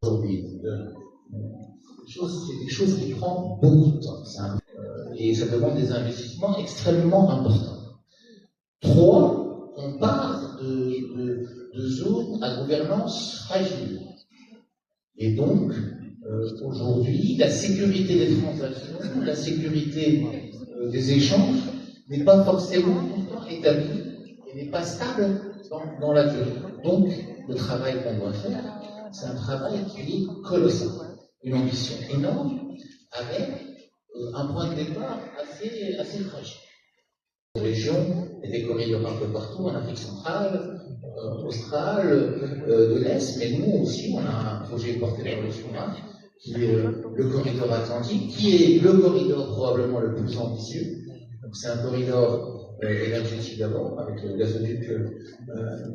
Aujourd'hui, c'est quelque chose qui prend beaucoup de temps. Et ça demande des investissements extrêmement importants. 3, on part de zones à gouvernance fragile. Et donc, aujourd'hui, la sécurité des transactions, la sécurité des échanges n'est pas forcément pourtant établie et n'est pas stable dans la durée. Donc, le travail qu'on doit faire, c'est un travail qui est colossal, une ambition énorme, avec un point de départ assez fragile. Des régions et des corridors un peu partout, en Afrique centrale, australe, de l'Est, mais nous aussi, on a un projet porté par le SUMA, qui est le corridor atlantique, qui est le corridor probablement le plus ambitieux. Donc c'est un corridor énergétique d'abord, avec le gazoduc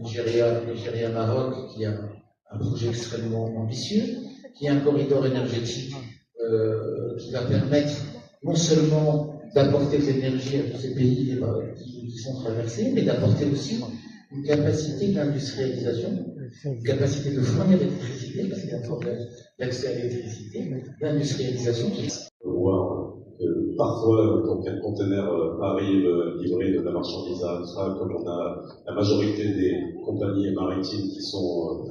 Nigeria-Maroc, qui a un projet extrêmement ambitieux, qui est un corridor énergétique qui va permettre non seulement d'apporter de l'énergie à tous ces pays qui sont traversés, mais d'apporter aussi une capacité d'industrialisation, une capacité de fournir l'électricité, parce qu'il y a encore l'accès à l'électricité, d'industrialisation. On voit que parfois, quand un conteneur arrive livré de la marchandise à Accra, comme on a la majorité des compagnies maritimes qui sont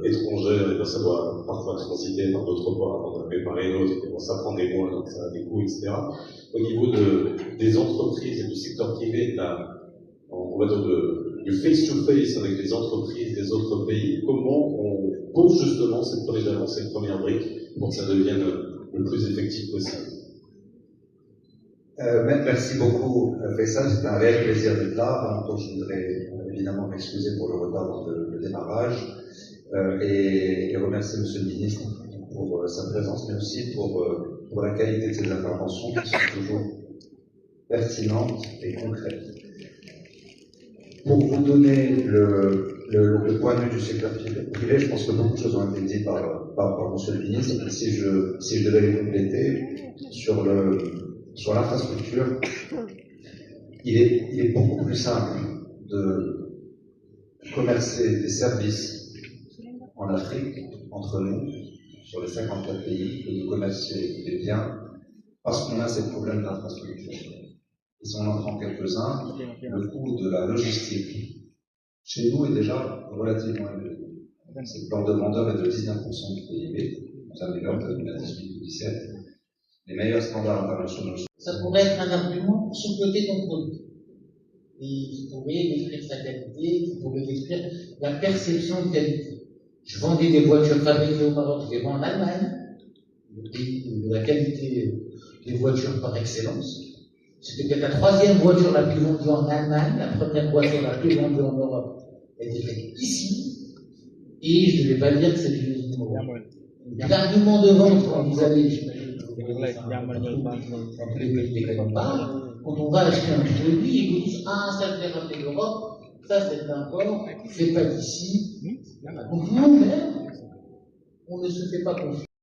étrangères, et bien ça doit parfois transiter par d'autres ports avant de préparer l'autre, et bon, ça prend des mois, donc ça a des coûts, etc. Au niveau des entreprises et du secteur privé, on va dire du face-to-face avec les entreprises des autres pays, comment on pose justement cette première brique pour que ça devienne le plus effectif possible. Merci beaucoup, Faisal. C'est un réel plaisir d'être là. Donc, je voudrais évidemment m'excuser pour le retard dans le démarrage et remercier Monsieur le Ministre pour sa présence, mais aussi pour la qualité de ses interventions qui sont toujours pertinentes et concrètes. Pour vous donner le point de vue du secteur privé, je pense que beaucoup de choses ont été dites par Monsieur le Ministre. Et si je devais les compléter sur l'infrastructure, il est beaucoup plus simple de commercer des services en Afrique, entre nous, sur les 54 pays, que de commercer des biens, parce qu'on a ces problèmes d'infrastructure. Et si on en prend quelques-uns, le coût de la logistique chez nous est déjà relativement élevé. Cette part de vendeur est de 19% du PIB, ça améliore peut-être à 18 ou 17. Les meilleurs standards internationaux. Ça pourrait être un argument pour sous-coter ton produit. Et qui pourrait décrire sa qualité, qui pourrait décrire la perception de qualité. Je vendais des voitures fabriquées au Maroc, je les vends en Allemagne, le pays de la qualité des voitures par excellence. C'était peut-être la troisième voiture la plus vendue en Allemagne, la première voiture la plus vendue en Europe était faite ici, et je ne vais pas dire que c'est l'argument de vente quand vous allez, j'imagine, dans tous les pays desquels on parle, quand on va acheter un produit, ils vous disent ah, ça je l'ai ramené d'Europe, ça c'est d'import, c'est pas d'ici. Donc nous-mêmes, on ne se fait pas confiance.